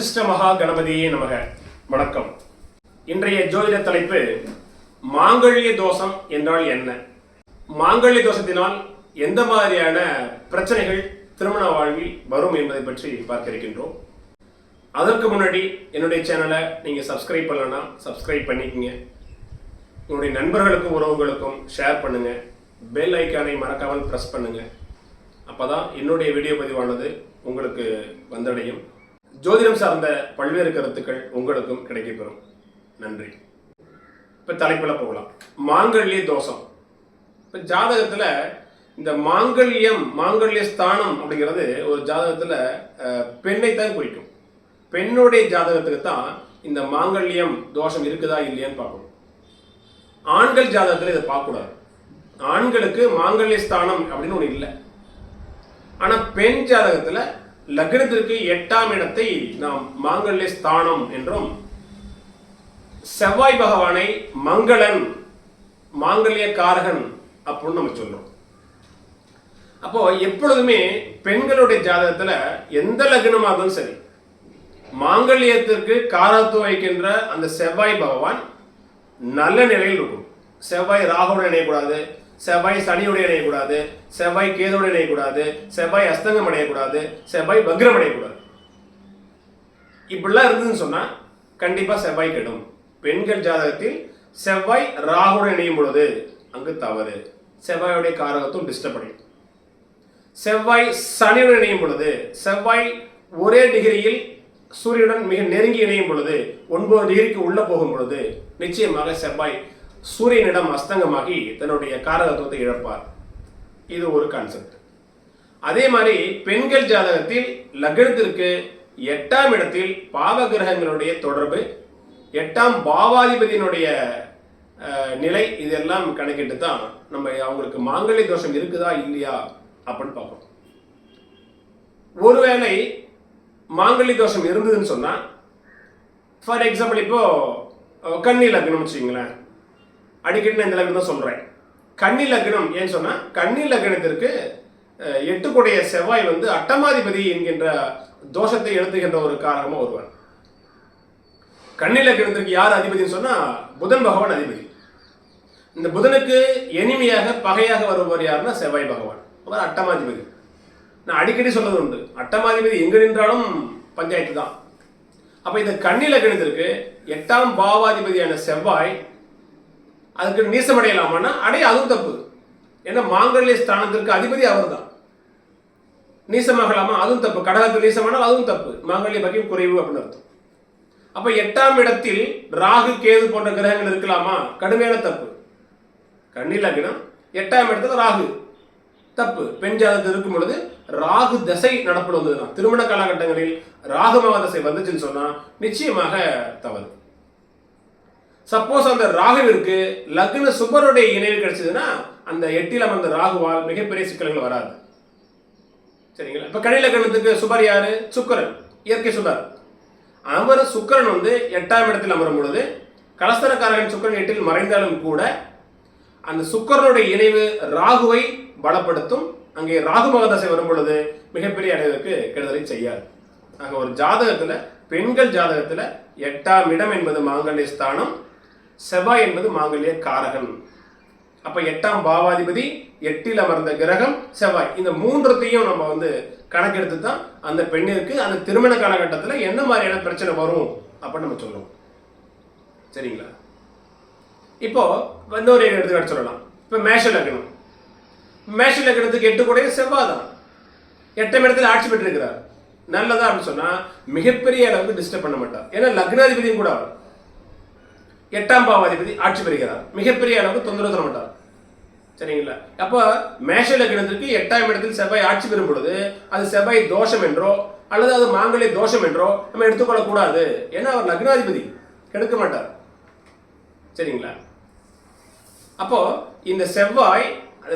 வசிஷ்ட மகா கணபதியே நமக. வணக்கம். இன்றைய ஜோதிட தலைப்பு மாங்கல்ய தோஷம் என்றால் என்ன, மாங்கல்ய தோஷத்தினால் எந்த மாதிரியான பிரச்சனைகள் திருமண வாழ்வில் வரும் என்பதை பற்றி பார்க்க இருக்கின்றோம். அதற்கு முன்னாடி என்னுடைய சேனலை நீங்கள் சப்ஸ்கிரைப் பண்ணலன்னா சப்ஸ்கிரைப் பண்ணிக்கங்க. உங்களுடைய நண்பர்களுக்கும் உறவுகளுக்கும் ஷேர் பண்ணுங்க. பெல் ஐக்கானை மறக்காமல் ப்ரெஸ் பண்ணுங்க. அப்போதான் என்னுடைய வீடியோ பதிவானது உங்களுக்கு வந்தடையும். ஜோதிடம் சார்ந்த பல்வேறு கருத்துக்கள் உங்களுக்கும் கிடைக்கப்பெறும். நன்றி. இப்போ தலைப்பில் போகலாம். மாங்கல்ய தோஷம். இப்போ ஜாதகத்தில் இந்த மாங்கல்ய ஸ்தானம் அப்படிங்கிறது ஒரு ஜாதகத்தில் பெண்ணை தான் குறிக்கும். பெண்ணுடைய ஜாதகத்துக்கு தான் இந்த மாங்கல்யம் தோஷம் இருக்குதா இல்லையான்னு பார்க்கணும். ஆண்கள் ஜாதகத்தில் இதை பார்க்கக்கூடாது. ஆண்களுக்கு மாங்கல்ய ஸ்தானம் அப்படின்னு ஒன்று இல்லை. ஆனால் பெண் ஜாதகத்தில் லக்னத்திற்கு 8ஆம் இடத்தை நாம் மாங்கல்ய ஸ்தானம் என்றும், செவ்வாய் பகவானை மங்களன் மாங்கல்ய காரகன் அப்படின்னு நம்ம சொல்றோம். அப்போ எப்பொழுதுமே பெண்களுடைய ஜாதகத்துல எந்த லக்னமாக இருந்தாலும் சரி, மாங்கல்யத்திற்கு காரகத்துவம் வைக்கின்ற அந்த செவ்வாய் பகவான் நல்ல நிலையில் இருக்கும். செவ்வாய் ராகுடன் இணையக்கூடாது, செவ்வாய் சனியுடைய இணையக்கூடாது, செவ்வாய் கேதுவுடைய இணையக்கூடாது, செவ்வாய் அஸ்தங்கம் அடையக்கூடாது, செவ்வாய் வக்ரம் அடையக்கூடாது. இப்படிலாம் இருந்ததுன்னு சொன்னா கண்டிப்பா செவ்வாய் கெடும். பெண்கள் ஜாதகத்தில் செவ்வாய் ராகுடன் இணையும் பொழுது அங்கு தவறு. செவ்வாயுடைய காரகத்தும் டிஸ்டர்ப் அடையும். செவ்வாய் சனியுடன் இணையும் பொழுது, செவ்வாய் ஒரே டிகிரியில் சூரியனுடன் மிக நெருங்கி இணையும் பொழுது, 9 டிகிரிக்கு உள்ள போகும் பொழுது நிச்சயமாக செவ்வாய் சூரியனிடம் அஸ்தங்கமாகி தன்னுடைய காரகத்துவத்தை இழப்பார். இது ஒரு கான்செப்ட். அதே மாதிரி பெண்கள் ஜாதகத்தில் லக்னத்திற்கு 8ஆம் இடத்தில் பாவ கிரகங்களுடைய தொடர்பு, 8ஆம் பாவாதிபதியினுடைய நிலை, இதெல்லாம் கணக்கிட்டு தான் நம்ம அவங்களுக்கு மாங்கல்ய தோஷம் இருக்குதா இல்லையா அப்படின்னு பார்க்கணும். ஒருவேளை மாங்கல்ய தோஷம் இருந்ததுன்னு சொன்னா, ஃபார் எக்ஸாம்பிள் இப்போ கன்னி லக்னம் வச்சுங்களேன். அடிக்கடி நான் இந்த லக்னம் தான் சொல்றேன். கன்னி லக்னம் ஏன்னு சொன்னா, கன்னி லக்னத்திற்கு 8 செவ்வாய் அட்டமாதிபதி என்கின்ற தோஷத்தை எழுத்துகின்ற ஒரு காரணமா ஒருவர். கன்னி லக்னத்திற்கு யார் அதிபதினு சொன்னா, புதன் பகவான் அதிபதி. இந்த புதனுக்கு எனிமையாக பகையாக வருபவர் யாருன்னா செவ்வாய் பகவான். அவர் அட்டமாதிபதி. நான் அடிக்கடி சொல்றது உண்டு, அட்டமாதிபதி எங்க நின்றாலும் பஞ்சாயத்து தான். அப்ப இந்த கன்னி லக்னத்திற்கு 8ஆம் பாவாதிபதியான செவ்வாய் அதுக்கு நீசமடையலாமான்னா அதுவும் தப்பு. ஏன்னா மாங்கல்ய ஸ்தானத்திற்கு அதிபதி அவர் தான். நீசமாகலாமா? அதுவும் தப்பு. கடகத்தில் நீசமானால் அதுவும் தப்பு. மாங்கல்ய பாக்கியம் குறைவு அப்படின்னு அர்த்தம். அப்ப 8ஆம் இடத்தில் ராகு கேது போன்ற கிரகங்கள் இருக்கலாமா? கடுமையான தப்பு. கன்னி லக்னம் 8ஆம் இடத்துல ராகு தப்பு. பெண் ஜாதகத்தில் இருக்கும் பொழுது ராகு தசை நடப்படுவதுனா, திருமண காலகட்டங்களில் ராகுமக தசை வந்துச்சுன்னு சொன்னா நிச்சயமாக தவறு. சப்போஸ் அந்த ராகுவிற்கு லக்ன சுபருடைய இணைவு கிடைச்சதுன்னா அந்த 8ல் அமர்ந்த ராகுவால் மிகப்பெரிய சிக்கல்கள் வராது. சரிங்களா? இப்ப கன்னி லக்னத்துக்கு சுபர் யாரு? சுக்கிரன், இயற்கை சுபர். அவர் சுக்கிரன் 8ஆம் இடத்தில் அமரும் பொழுது, கலஸ்தரக்காரகன் சுக்கிரன் 8ல் மறைந்தாலும் கூட அந்த சுக்கிரனுடைய இணைவு ராகுவை பலப்படுத்தும். அங்கே ராகு மகதசை வரும் பொழுது மிகப்பெரிய அளவிற்கு கெடுதலை செய்யாது. ஆக ஒரு ஜாதகத்துல, பெண்கள் ஜாதகத்துல 8ஆம் இடம் என்பது மாங்கல்ய ஸ்தானம், செவ்வாய் என்பது மாங்கல்ய காரகன். அப்ப 8ஆம் பாவாதிபதி, 8ல் அமர்ந்த கிரகம் செவ்வாய், இந்த மூன்றத்தையும் நம்ம கணக்கெடுத்து தான் அந்த பெண்ணிற்கு அந்த திருமண காலகட்டத்தில் என்ன மாதிரியான பிரச்சனை வரும் அப்படின்னு நம்ம சொல்லுவோம். சரிங்களா? இப்போ இன்னொரு எடுத்துக்காட்டு சொல்லலாம். இப்போ மேஷ லக்னம். மேஷ லக்னத்துக்கு 8 செவ்வாய் தான். 8ஆம் இடத்துல ஆட்சி பெற்றிருக்கிறார். நல்லதா அப்படின்னு சொன்னா மிகப்பெரிய அளவுக்கு டிஸ்டர்ப் பண்ண மாட்டார். ஏன்னா லக்னாதிபதியும் கூட அவர் 8ஆம் பாவாதிபதி ஆட்சி பெறுகிறார். மிகப்பெரிய அளவுக்கு தொந்தரவு தர மாட்டார். சரிங்களா? அப்ப மேஷ லக்னத்திற்கு 8ஆம் இடத்தில் செவ்வாய் ஆட்சி பெறும் பொழுது அது செவ்வாய் தோஷம் என்றோ அல்லது அது மாங்கல்ய தோஷம் என்றோ நம்ம எடுத்துக்கொள்ள கூடாது. ஏன்னா அவர் லக்னாதிபதி, கெடுக்க மாட்டார். சரிங்களா? அப்போ இந்த செவ்வாய்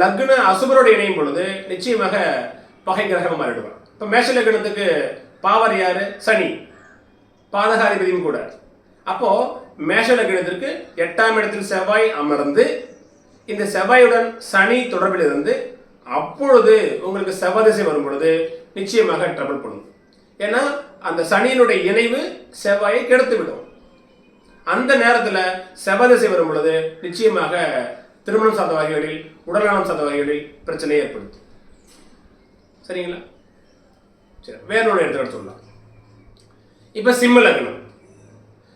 லக்ன அசுபரோடு இணையும் பொழுது நிச்சயமாக பகை கிரகம் மாறிடுவார். இப்ப மேஷ லக்னத்துக்கு பாவர் யாரு? சனி, பாதகாதிபதியும் கூட. அப்போ மேஷ லக்னத்திற்கு 8ஆம் இடத்தில் செவ்வாய் அமர்ந்து இந்த செவ்வாயுடன் சனி தொடர்பில் இருந்து அப்பொழுது உங்களுக்கு செவ்வாய் திசை வரும் பொழுது நிச்சயமாக ட்ரபிள் பண்ணும். ஏன்னா அந்த சனியினுடைய இணைவு செவ்வாயை கெடுத்து விடும். அந்த நேரத்தில் செவ்வாய் திசை வரும் பொழுது நிச்சயமாக திருமணம் சார்ந்த வகைகளில், உடல்நலம் சார்ந்த வகைகளில் பிரச்சனையை ஏற்படுத்தும். சரிங்களா? சரி, வேற ஒன்று எடுத்துக்கிட்டு சொல்லலாம். இப்போ சிம்ம லக்னம்.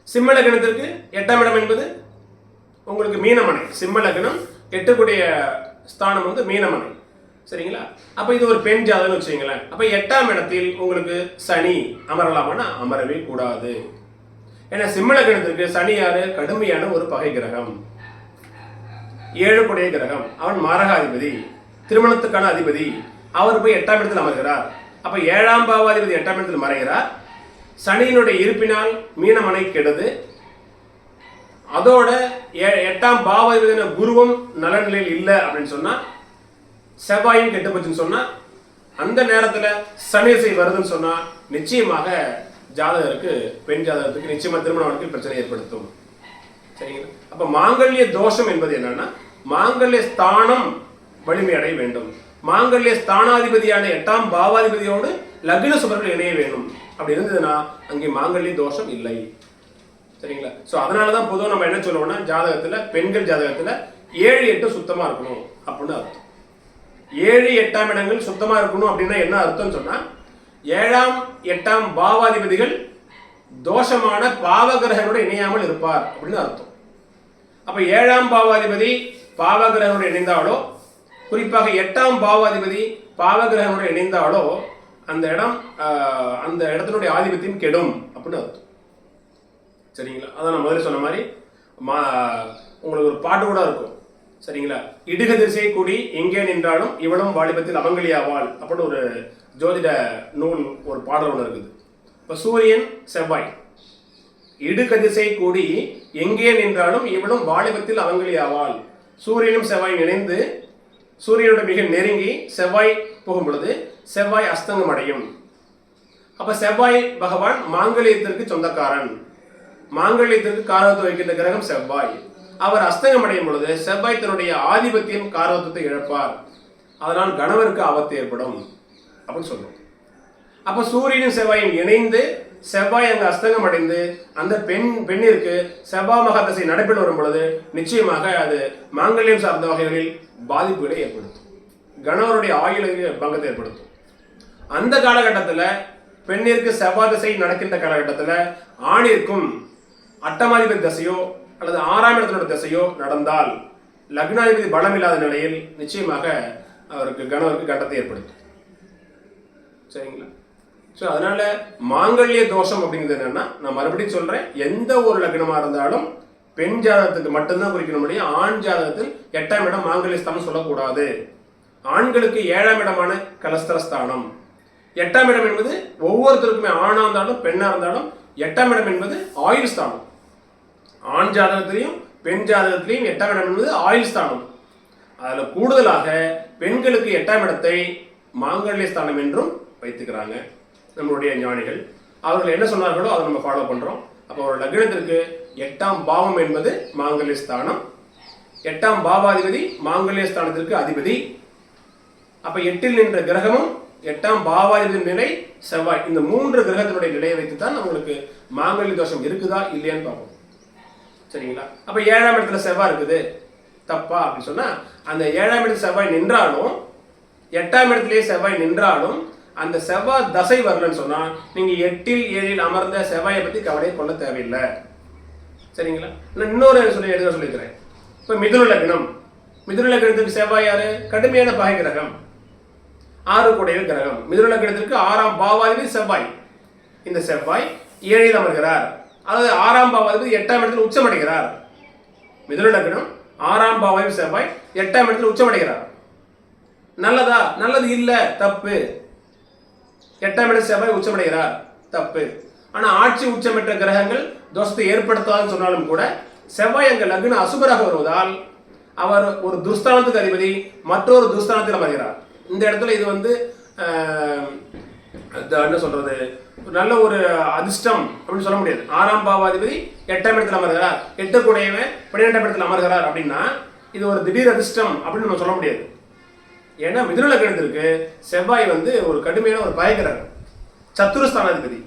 சிம்ம லக்னத்திற்கு 8ஆம் இடம் என்பது உங்களுக்கு மீனமனை. சிம்ம லக்னம் 8க்குடைய ஸ்தானம் வந்து மீனமனை. சரிங்களா? அப்போ இது ஒரு பெண் ஜாதகம்னு வச்சுங்களேன். அப்போ 8ஆம் இடத்தில் உங்களுக்கு சனி அமரலாமான்னா அமரவே கூடாது. ஏன்னா சிம்ம லக்னத்திற்கு சனி யாரு? கடுமையான ஒரு பகை கிரகம், 7க்குடைய கிரகம். அவன் மாரகாதிபதி, திருமணத்துக்கான அதிபதி. அவர் போய் 8ஆம் இடத்தில் அமர்கிறார். அப்ப 7ஆம் பாவாதிபதி 8ஆம் இடத்தில் மறைகிறார். சனியினுடைய இருப்பினால் மீனமனை கெடுது. அதோட 8ஆம் பாவாதிபதியான குருவும் நல்ல நிலையில் இல்லை அப்படின்னு சொன்னா, செவ்வாயும் கெட்டு போச்சுன்னு சொன்னா, அந்த நேரத்துல சனி திசை வருதுன்னு சொன்னா நிச்சயமாக ஜாதகருக்கு, பெண் ஜாதகத்துக்கு நிச்சயமா திருமண வாழ்க்கையில் பிரச்சனை ஏற்படுத்தும். சரிங்களா? அப்ப மாங்கல்ய தோஷம் என்பது என்னன்னா, மாங்கல்ய ஸ்தானம் வலிமை அடைய வேண்டும். மாங்கல்ய ஸ்தானாதிபதியான 8ஆம் பாவாதிபதியோடு லக்ன சுபர்கள் இணைய வேண்டும். அப்படி இருந்ததுன்னா அங்கே மாங்கல்ய தோஷம் இல்லை. சரிங்களா? ஸோ அதனாலதான் பொதுவாக நம்ம என்ன சொல்லுவோம்னா, ஜாதகத்துல, பெண்கள் ஜாதகத்துல 7, 8 சுத்தமா இருக்கணும் அப்படின்னு அர்த்தம். 7, 8ஆம் இடங்கள் சுத்தமா இருக்கணும் அப்படின்னா என்ன அர்த்தம்னு சொன்னா, 7ஆம் 8ஆம் பாவாதிபதிகள் தோஷமான பாவகிரகங்களோடு இணையாமல் இருப்பார் அப்படின்னு அர்த்தம். அப்ப 7ஆம் பாவாதிபதி பாவகிரகங்களோடு இணைந்தாலோ, குறிப்பாக 8ஆம் பாவாதிபதி பாவகிரகங்களோடு இணைந்தாலோ அந்த இடம், அந்த இடத்தினுடைய ஆதிபத்தியம் கெடும் அப்படின்னு அர்த்தம். சரிங்களா? அதான் நான் முதல்ல சொன்ன மாதிரி உங்களுக்கு ஒரு பாட்டு கூட இருக்கும். சரிங்களா? இடுக திசை கூடி எங்கே நின்றாலும் இவளும் வாலிபத்தில் அமங்கலியாவாள் அப்படின்னு ஒரு ஜோதிட நூல், ஒரு பாடல் ஒன்று இருக்குது. இப்போ சூரியன் செவ்வாய், இடுக திசை கூடி எங்கே நின்றாலும் இவளும் வாலிபத்தில் அமங்கலியாவாள். சூரியனும் செவ்வாயும் இணைந்து சூரியனோட மிக நெருங்கி செவ்வாய் போகும் பொழுது செவ்வாய் அஸ்தங்கம் அடையும். அப்ப செவ்வாய் பகவான் மாங்கல்யத்திற்கு சொந்தக்காரன், மாங்கல்யத்திற்கு காரகத்துவம் வைக்கின்ற கிரகம் செவ்வாய். அவர் அஸ்தங்கம் அடையும் பொழுது செவ்வாய் தன்னுடைய ஆதிபத்தியம் காரகத்துவத்தை இழப்பார். அதனால் கணவருக்கு ஆபத்து ஏற்படும் அப்படின்னு சொல்லுவோம். அப்ப சூரியனும் செவ்வாயும் இணைந்து செவ்வாய் அங்கு அஸ்தங்கம் அடைந்து அந்த பெண்ணிற்கு செவ்வாய் மகாதசை நடைபெற்று வரும் பொழுது நிச்சயமாக அது மாங்கல்யம் சார்ந்த வகைகளில் பாதிப்புகளை ஏற்படுத்தும், கணவருடைய ஆயுளுக்கு பங்கத்தை ஏற்படுத்தும். அந்த காலகட்டத்தில் பெண்ணிற்கு செவ்வாய் தசை நடக்கின்ற காலகட்டத்தில் ஆணிற்கும் அட்டமாதிபதி தசையோ அல்லது 6ஆம் இடத்தினோட தசையோ நடந்தால் லக்னாதிபதி பலம் இல்லாத நிலையில் நிச்சயமாக அவருக்கு, கணவருக்கு கண்டத்தை ஏற்படுத்தும். சரிங்களா? ஸோ அதனால மாங்கல்ய தோஷம் அப்படிங்கிறது என்னன்னா, நான் மறுபடியும் சொல்றேன், எந்த ஒரு லக்னமா இருந்தாலும் பெண் ஜாதகத்துக்கு மட்டும்தான் குறிக்கணும் முடியும். ஆண் ஜாதகத்தில் 8ஆம் இடம் மாங்கல்ய ஸ்தானம் சொல்லக்கூடாது. ஆண்களுக்கு 7ஆம் இடமான கலஸ்தரஸ்தானம். 8ஆம் இடம் என்பது ஒவ்வொருத்தருக்குமே, ஆணா இருந்தாலும் பெண்ணா இருந்தாலும் 8ஆம் இடம் என்பது ஆயுள் ஸ்தானம். ஆண் ஜாதகத்திலையும் பெண் ஜாதகத்திலையும் 8ஆம் இடம் என்பது ஆயுள் ஸ்தானம். அதுல கூடுதலாக பெண்களுக்கு 8ஆம் இடத்தை மாங்கல்ய ஸ்தானம் என்றும் வைத்துக்கிறாங்க நம்மளுடைய ஞானிகள். அவர்கள் என்ன சொன்னார்களோ அதை நம்ம ஃபாலோ பண்றோம். அப்போ ஒரு லக்னத்திற்கு 8ஆம் பாவம் என்பது மாங்கல்ய ஸ்தானம். 8ஆம் பாவாதிபதி மாங்கல்ய ஸ்தானத்திற்கு அதிபதி. அப்ப 8இல் நின்ற கிரகமும் 8ஆம் பாவாதிபதி நிலை செவ்வாய், இந்த 3 கிரகத்தினுடைய நிலையை வைத்து தான் உங்களுக்கு மாங்கல்ய தோஷம் இருக்குதா இல்லையான்னு பார்ப்போம். சரிங்களா? அப்ப 7ஆம் இடத்துல செவ்வாய் இருக்குது, தப்பா அப்படின்னு சொன்னா, அந்த 7ஆம் இடத்துல செவ்வாய் நின்றாலும் 8ஆம் இடத்திலேயே செவ்வாய் நின்றாலும் அந்த செவ்வாய் தசை வரலன்னு சொன்னா நீங்க 8இல் 7இல் அமர்ந்த செவ்வாயை பத்தி கவலையை கொள்ள தேவையில்லை. சரிங்களா? நான் இன்னொரு எழுத சொல்லிக்கிறேன். இப்ப மிதுன லக்னம், மிதுன லக்னத்திற்கு செவ்வாய் யாரு? கடுமையான பகை கிரகம், 6க்குடைய கிரகம். மிதுன லக்னத்திற்கு 6ஆம் பாவாதிபதி செவ்வாய். இந்த செவ்வாய் 7இல் அமர்கிறார், அதாவது 6ஆம் பாவாதிபதி 8ஆம் இடத்தில் உச்சமடைகிறார். மிதுன லக்னம் 6ஆம் பாவாதிபதி செவ்வாய் 8ஆம் இடத்தில் உச்சமடைகிறார். நல்லதா? நல்லது இல்ல, தப்பு. 8ஆம் இடம் செவ்வாய் உச்சமடைகிறார், தப்பு. ஆனா ஆட்சி உச்சம் பெற்ற கிரகங்கள் தோஷத்தை ஏற்படுத்தாதுன்னு சொன்னாலும் கூட செவ்வாய் அங்க லக்ன அசுபராக வருவதால் அவர் ஒரு துஸ்தானத்துக்கு அதிபதி மற்றொரு துஸ்தானத்தில் அமர்கிறார். இந்த இடத்துல இது வந்து என்ன சொல்றது, நல்ல ஒரு அதிர்ஷ்டம் அப்படின்னு சொல்ல முடியாது. 6ஆம் பாவாதிபதி 8ஆம் இடத்தில் அமர்கிறார், 8க்குடையவன் 12ஆம் இடத்தில் அமர்கிறார் அப்படின்னா இது ஒரு திடீர் அதிர்ஷ்டம் அப்படின்னு நம்ம சொல்ல முடியாது. ஏன்னா மிதுன லக்னத்திற்கு செவ்வாய் வந்து ஒரு கடுமையான ஒரு பயங்கரர். சத்துருஸ்தானாதிபதி.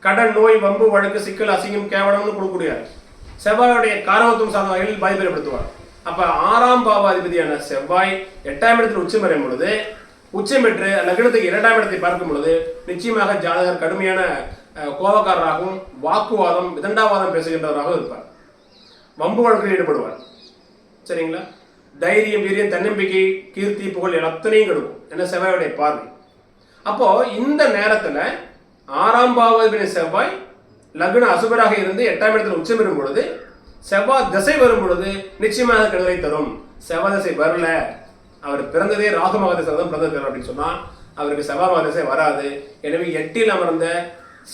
கடன், நோய், வம்பு, வழக்கு, சிக்கல், அசிங்கம், கேவலம்னு கொடுக்கக்கூடிய செவ்வாயுடைய காரகத்துவம் சார்ந்த வகையில் பாதிப்பை ஏற்படுத்துவார். அப்ப 6ஆம் பாவாதிபதியான செவ்வாய் 8ஆம் இடத்தில் உச்சம் பெறும் பொழுது, உச்சம் பெற்று லக்னத்துக்கு 2ஆம் இடத்தை பார்க்கும் பொழுது நிச்சயமாக ஜாதகர் கடுமையான கோபக்காரராகவும் வாக்குவாதம் விதண்டாவாதம் பேசுகின்றவராகவும் இருப்பார். வம்பு வழக்கில் ஈடுபடுவார். சரிங்களா? தைரியம், வீரியம், தன்னம்பிக்கை, கீர்த்தி, புகழ் அத்தனையும் கெடுக்கும். என்ன செவ்வாயுடைய பார்வை. அப்போ இந்த நேரத்துல 6ஆம் பாவாதிபதி செவ்வாய் லக்ன அசுபராக இருந்து 8ஆம் இடத்தில் உச்சம் பெறும் பொழுது, செவ்வாய் திசை வரும் பொழுது நிச்சயமாக கெடுதலை தரும். செவ்வாய் திசை வரல, அவர் பிறந்ததே ராகு மகதிசை தான் பிறந்திருக்கிறார் அப்படின்னு சொன்னா அவருக்கு செவ்வாய் மகதிசை வராது. எனவே 8இல் அமர்ந்த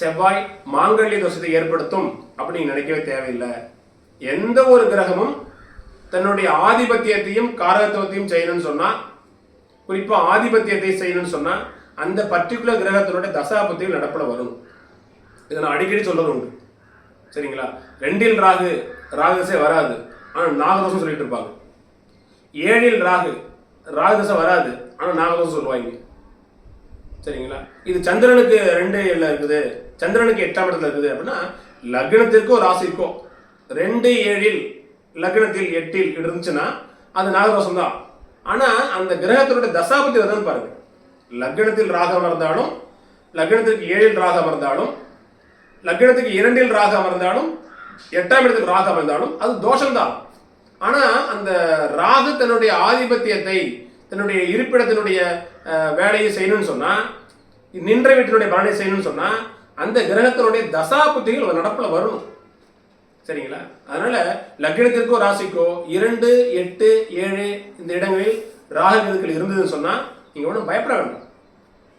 செவ்வாய் மாங்கல்ய தோஷத்தை ஏற்படுத்தும் அப்படின்னு நினைக்கவே தேவையில்லை. எந்த ஒரு கிரகமும் தன்னுடைய ஆதிபத்தியத்தையும் காரகத்துவத்தையும் செய்யணும்னு சொன்னா, குறிப்பா ஆதிபத்தியத்தை செய்யணும்னு சொன்னா அந்த பர்டிகுலர் கிரகத்தினுடைய தசாபத்தியில் நடப்பட வரும். இதை நான் அடிக்கடி சொல்றது உண்டு. சரிங்களா? 2இல் ராகு, ராகு திசை வராது, ஆனால் நாகதோஷம் சொல்லிட்டு இருப்பாங்க. 7இல் ராகு, ராகு திசை வராது, ஆனால் நாகதோஷம் சொல்லுவாங்க. சரிங்களா? இது சந்திரனுக்கு 2 இருக்குது, சந்திரனுக்கு 8ஆம் இடத்துல இருக்குது அப்படின்னா லக்னத்திற்கோ ராசிக்கோ 2, 7இல் லக்னத்தில் 8இல் இருந்துச்சுன்னா அது நாகதோஷம் தான். ஆனா அந்த கிரகத்தினுடைய தசாபதி வருதுன்னு பாருங்க. லக்னத்தில் ராகு அமர்ந்தாலும், லக்னத்திற்கு 7இல் ராகு அமர்ந்தாலும், லக்னத்துக்கு 2இல் ராகு அமர்ந்தாலும், 8ஆம் இடத்துக்கு ராகு அமர்ந்தாலும் அது தோஷம்தான். ஆனா அந்த ராகு தன்னுடைய ஆதிபத்தியத்தை, தன்னுடைய இருப்பிடத்தினுடைய வேலையை செய்யணும்னு சொன்னா, நின்ற வீட்டினுடைய பலனை செய்யணும்னு சொன்னா அந்த கிரகத்தினுடைய தசாபுத்திகள் நடப்புல வரும். சரிங்களா? அதனால லக்னத்திற்கோ ராசிக்கோ 2, 8, 7 இந்த இடங்களில் ராகு கேதுக்கள் இருந்ததுன்னு சொன்னா நீங்க ஒன்றும் பயப்பட வேண்டாம்.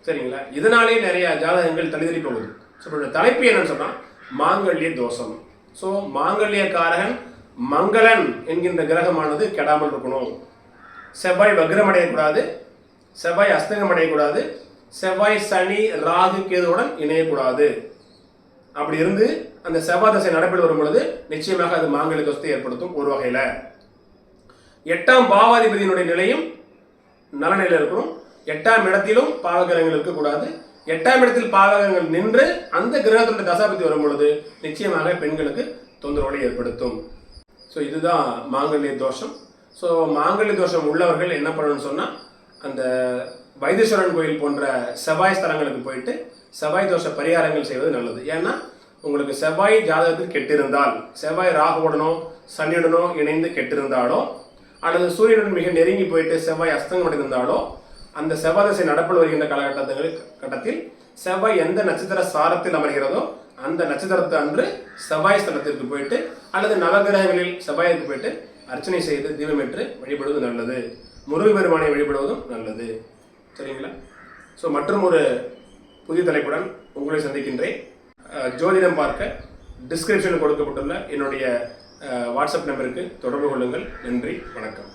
சரிங்களா? இதனாலே நிறைய ஜாதகங்கள் தள்ளிதறி போகுது. தலைப்பு என்னன்னு சொன்னா மாங்கல்ய தோஷம். ஸோ மாங்கல்ய காரகன் மங்களன் என்கின்ற கிரகமானது கெடாமல் இருக்கணும். செவ்வாய் வக்ரம் அடையக்கூடாது, செவ்வாய் அஸ்தங்கம் அடையக்கூடாது, செவ்வாய் சனி ராகு கேதுவுடன் இணையக்கூடாது. அப்படி இருந்து அந்த செவ்வாய் தசை நடைபெற்று வரும் பொழுது நிச்சயமாக அது மாங்கல்ய தோஷத்தை ஏற்படுத்தும். ஒரு வகையில 8ஆம் பாவாதிபதியினுடைய நிலையும் நல்ல நிலையில் இருக்கணும். 8ஆம் இடத்திலும் பாவகிரகங்கள் இருக்கக்கூடாது. 8ஆம் இடத்தில் பாவகங்கள் நின்று அந்த கிரகத்தினுடைய தசாபதி வரும் பொழுது நிச்சயமாக பெண்களுக்கு தொந்தரவுகளை ஏற்படுத்தும். ஸோ இதுதான் மாங்கல்ய தோஷம். ஸோ மாங்கல்ய தோஷம் உள்ளவர்கள் என்ன பண்ணணும்னு சொன்னால் அந்த வைத்தீஸ்வரன் கோயில் போன்ற செவ்வாய் ஸ்தலங்களுக்கு போயிட்டு செவ்வாய் தோஷ பரிகாரங்கள் செய்வது நல்லது. ஏன்னா உங்களுக்கு செவ்வாய் ஜாதகத்தில் கெட்டிருந்தால், செவ்வாய் ராகுவுடனோ சனியுடனோ இணைந்து கெட்டிருந்தாலோ அல்லது சூரியனுடன் மிக நெருங்கி போயிட்டு செவ்வாய் அஸ்தங்கம் அடைந்திருந்தாலோ அந்த செவ்வாய் திசை நடப்பில் வருகின்ற காலகட்டத்தில் செவ்வாய் எந்த நட்சத்திர சாரத்தில் அமர்கிறதோ அந்த நட்சத்திரத்தை அன்று செவ்வாய் ஸ்தலத்திற்கு போயிட்டு அல்லது நவகிரகங்களில் செவ்வாய்க்கு போயிட்டு அர்ச்சனை செய்து தீபமேற்று வழிபடுவது நல்லது. முருகப் பெருமானை வழிபடுவதும் நல்லது. சரிங்களா? ஸோ மற்றும் ஒரு புதிய தலைப்புடன் உங்களை சந்திக்கின்றேன். ஜோதிடம் பார்க்க டிஸ்கிரிப்ஷனில் கொடுக்கப்பட்டுள்ள என்னுடைய வாட்ஸ்அப் நம்பருக்கு தொடர்பு கொள்ளுங்கள். நன்றி, வணக்கம்.